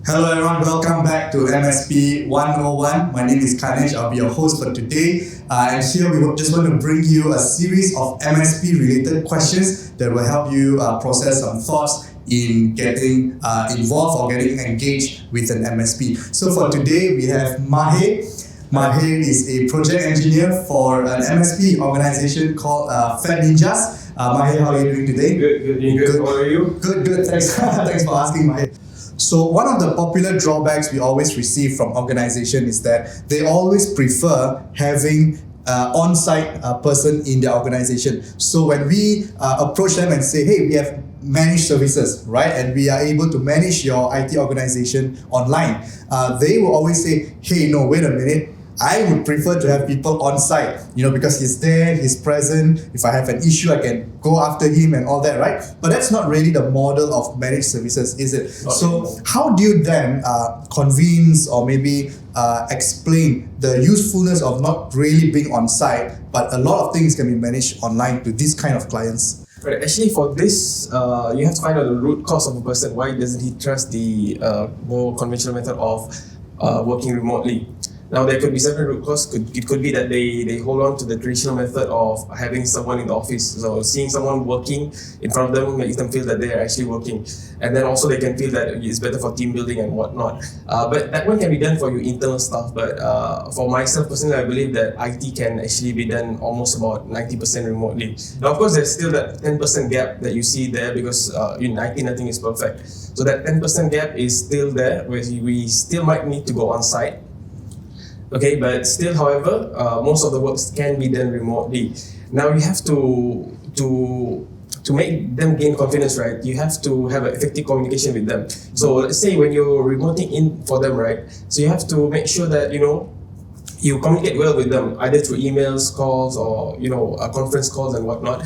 Hello everyone, welcome back to MSP101. My name is Kanesh, I'll be your host for today. And here we just want to bring you a series of MSP related questions that will help you process some thoughts in getting involved or getting engaged with an MSP. So for today we have Mahir. Mahir is a project engineer for an MSP organization called FatNinjas. Mahir, how are you doing today? Good. How are you? Good. Thanks. Thanks for asking, Mahir. So one of the popular drawbacks we always receive from organization is that they always prefer having on-site person in their organization. So when we approach them and say, hey, we have managed services, right? And we are able to manage your IT organization online. They will always say, hey, no, wait a minute. I would prefer to have people on site, because he's there, he's present. If I have an issue, I can go after him and all that, right? But that's not really the model of managed services, is it? So how do you then convince or maybe explain the usefulness of not really being on site, but a lot of things can be managed online to these kind of clients? Right. Actually, for this, you have to find out the root cause of a person. Why doesn't he trust the more conventional method of working remotely? Now, there could be several root causes. It could be that they hold on to the traditional method of having someone in the office. So seeing someone working in front of them makes them feel that they are actually working. And then also they can feel that it's better for team building and whatnot. But that one can be done for your internal stuff. But for myself personally, I believe that IT can actually be done almost about 90% remotely. Now, of course, there's still that 10% gap that you see there because in IT, nothing is perfect. So that 10% gap is still there where we still might need to go on site. Okay, but still, however, most of the works can be done remotely. Now you have to make them gain confidence, right? You have to have an effective communication with them. So let's say when you're remoting in for them, right? So you have to make sure that you communicate well with them, either through emails, calls, or conference calls and whatnot.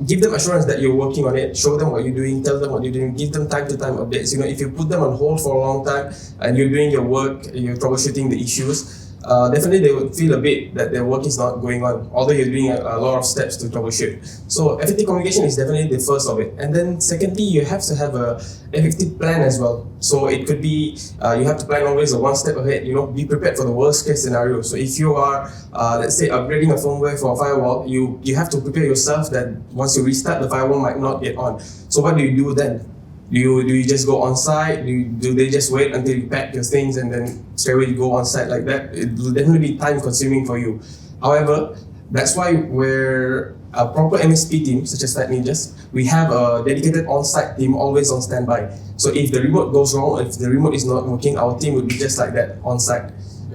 Give them assurance that you're working on it. Show them what you're doing. Tell them what you're doing. Give them time-to-time updates. If you put them on hold for a long time and you're doing your work, you're troubleshooting the issues, definitely they would feel a bit that their work is not going on, although you're doing a lot of steps to troubleshoot. So effective communication is definitely the first of it. And then secondly, you have to have a effective plan as well. So it could be you have to plan always one step ahead. Be prepared for the worst case scenario. So if you are let's say upgrading a firmware for a firewall, you have to prepare yourself that once you restart, the firewall might not get on. So what do you do then? Do you just go on site? Do they just wait until you pack your things and then straight away you go on site like that? It will definitely be time consuming for you. However, that's why we're a proper MSP team, such as FatNinjas, we have a dedicated on-site team always on standby. So if the remote goes wrong, if the remote is not working, our team would be just like that on-site.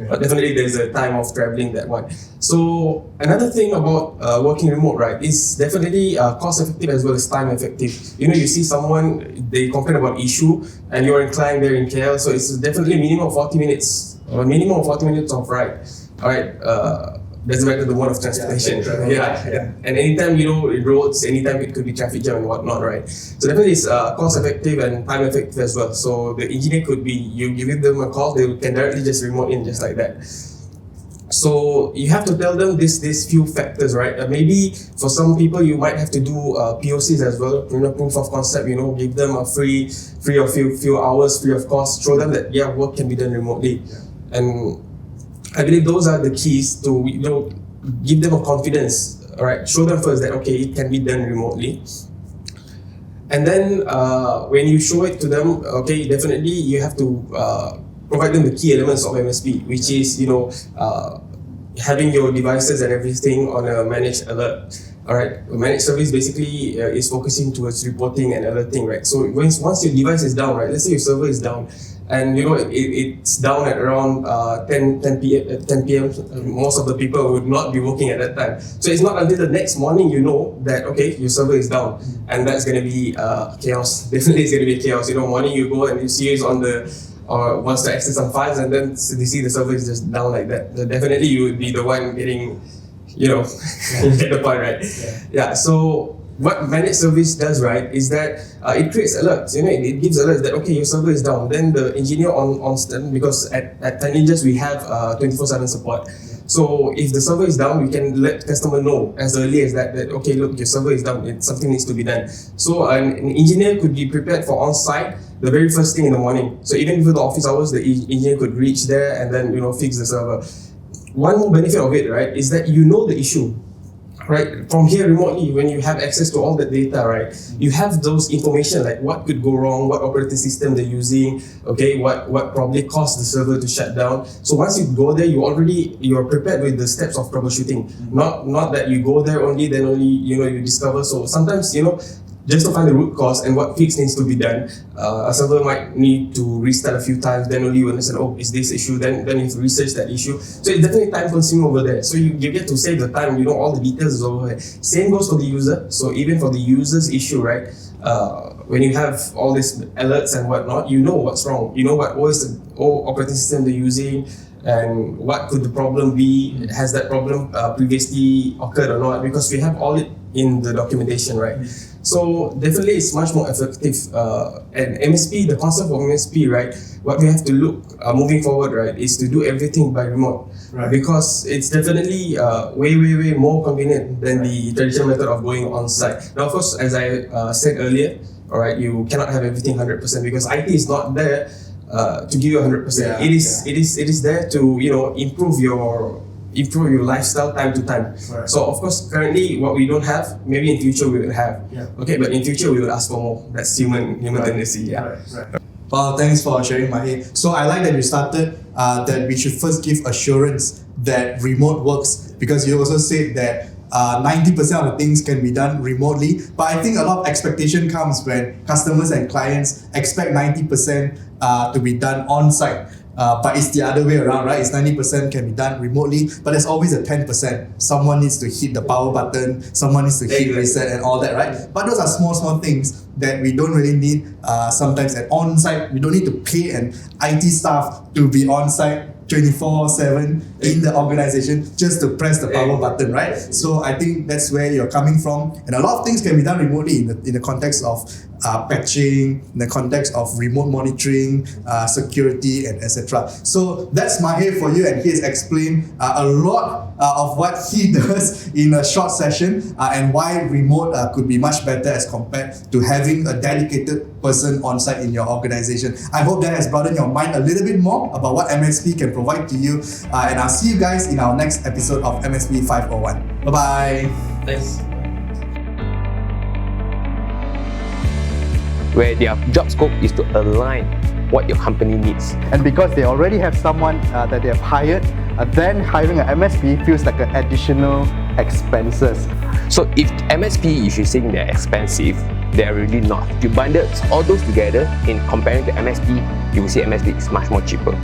But definitely there's a time of traveling that one. So another thing about working remote, right, is definitely cost effective as well as time effective. You see someone, they complain about issue and you're in client, they're in KL, so it's definitely minimum of 40 minutes of ride. All right. Doesn't matter the mode of transportation. Yeah. And anytime, roads, anytime it could be traffic jam and whatnot, right? So definitely it's cost effective and time effective as well. So the engineer could be, you give them a call, they can directly just remote in just like that. So you have to tell them these few factors, right? Maybe for some people you might have to do POCs as well, proof of concept. Give them a free of few hours, free of cost. Show them that work can be done remotely, and I believe those are the keys to give them a confidence. All right, show them first that it can be done remotely, and then when you show it to them, definitely you have to provide them the key elements of MSP, which is having your devices and everything on a managed alert. All right, a managed service basically is focusing towards reporting and alerting, right? So once your device is down, right, let's say your server is down, and it's down at around 10 p.m. Most of the people would not be working at that time. So it's not until the next morning that your server is down, and that's going to be chaos. Definitely, it's going to be chaos. Morning you go and you see it's on or wants to access some files, and then they see the server is just down like that. So definitely, you would be the one getting, you get the point, right? Yeah. So what managed service does, right, is that it creates alerts. It gives alerts that your server is down. Then the engineer on stand, because at FatNinjas we have 24/7 support. So if the server is down, we can let customer know as early as that okay, look, your server is down, something needs to be done. So an engineer could be prepared for on-site the very first thing in the morning. So even before the office hours, the engineer could reach there and then fix the server. One more benefit of it, right, is that you know the issue. Right, from here remotely, when you have access to all the data, right, you have those information like what could go wrong, what operating system they're using, okay, what probably caused the server to shut down. So once you go there, you're prepared with the steps of troubleshooting. Not that you go there only, then only you discover. So sometimes just to find the root cause and what fix needs to be done, a server might need to restart a few times, then only you understand, is this issue, then you have to research that issue. So it's definitely time consuming over there. So you get to save the time, all the details is over there. Same goes for the user. So even for the user's issue, right, when you have all these alerts and whatnot, you know what's wrong. You know what was the operating system they're using, and what could the problem be, has that problem previously occurred or not, because we have all it in the documentation, right? So definitely it's much more effective. And MSP, the concept of MSP, right, what we have to look moving forward, right, is to do everything by remote. Right. Because it's definitely way more convenient than the traditional method of going on site. Now, of course, as I said earlier, all right, you cannot have everything 100% because IT is not there to give you 100%. Yeah, it is there to improve your lifestyle time to time. Right. So of course, currently what we don't have, maybe in future we will have. Yeah. Okay, but in future we will ask for more. That's human tendency. Yeah. Right. Well, thanks for sharing, Mahir. So I like that you started that we should first give assurance that remote works, because you also said that 90% of the things can be done remotely. But I think a lot of expectation comes when customers and clients expect 90% to be done on site. But it's the other way around, right? It's 90% can be done remotely, but there's always a 10%. Someone needs to hit the power button, someone needs to hit reset and all that, right? But those are small things that we don't really need sometimes at on-site. We don't need to pay an IT staff to be on-site 24/7 in the organization just to press the power button, right? So I think that's where you're coming from, and a lot of things can be done remotely in the context of patching, in the context of remote monitoring, security, and etc. So that's Mahir for you, and he has explained a lot of what he does in a short session and why remote could be much better as compared to having a dedicated person on site in your organization. I hope that has broadened your mind a little bit more about what MSP can provide to you, and I'll see you guys in our next episode of MSP 501. Bye-bye. Thanks. Where their job scope is to align what your company needs. And because they already have someone that they have hired, then hiring an MSP feels like an additional expenses. So if MSP, if you think they're expensive, they're really not. If you bundle all those together in comparing to MSP, you will see MSP is much more cheaper.